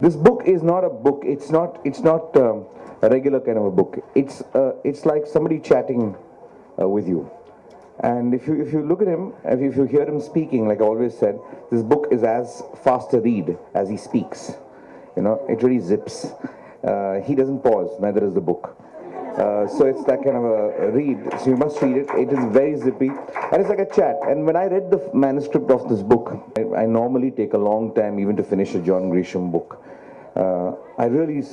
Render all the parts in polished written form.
This book is not a book. It's not a regular kind of a book. It's like somebody chatting with you. And if you look at him, if you hear him speaking, like I always said, this book is as fast a read as he speaks. You know, it really zips. He doesn't pause, neither does the book. So it's that kind of a read. So you must read it. It is very zippy, and it's like a chat. And when I read the manuscript of this book, I normally take a long time even to finish a John Grisham book. I really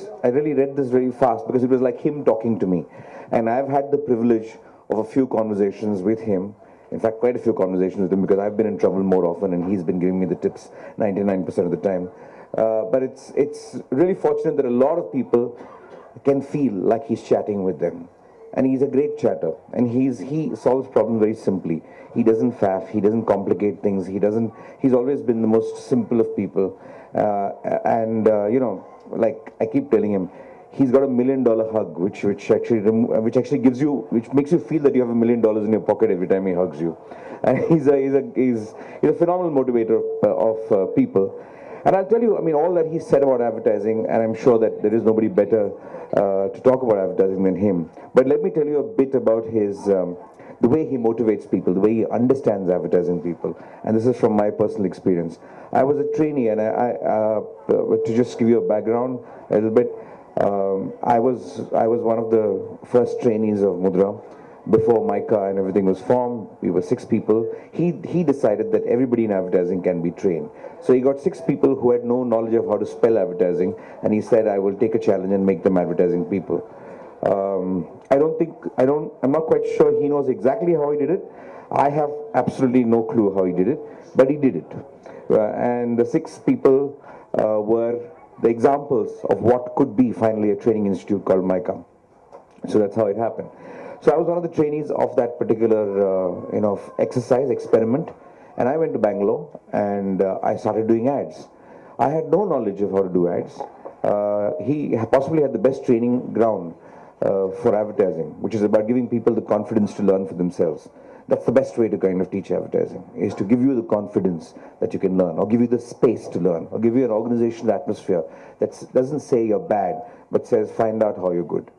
read this very fast because it was like him talking to me, and I've had the privilege of a few conversations with him. In fact, quite a few conversations with him because I've been in trouble more often, and he's been giving me the tips 99% of the time. But it's really fortunate that a lot of people can feel like he's chatting with them. And he's a great chatter. And he solves problems very simply. He doesn't faff, he doesn't complicate things, he's always been the most simple of people. You know, like I keep telling him, he's got $1 million hug, which actually makes you feel that you have $1 million in your pocket every time he hugs you. And he's a phenomenal motivator of people. And I'll tell you, I mean, all that he said about advertising, and I'm sure that there is nobody better to talk about advertising than him. But let me tell you a bit about the way he motivates people, the way he understands advertising people. And this is from my personal experience. I was a trainee, and to just give you a background a little bit, I was one of the first trainees of Mudra. Before Mica and everything was formed, we were 6 people. He decided that everybody in advertising can be trained. So he got 6 people who had no knowledge of how to spell advertising, and he said, I will take a challenge and make them advertising people. I'm not quite sure he knows exactly how he did it. I have absolutely no clue how he did it, but he did it. And the 6 people were the examples of what could be finally a training institute called Mica. So that's how it happened. So I was one of the trainees of that particular exercise, experiment, and I went to Bangalore and I started doing ads. I had no knowledge of how to do ads. He possibly had the best training ground for advertising, which is about giving people the confidence to learn for themselves. That's the best way to kind of teach advertising, is to give you the confidence that you can learn, or give you the space to learn, or give you an organizational atmosphere that doesn't say you're bad, but says find out how you're good.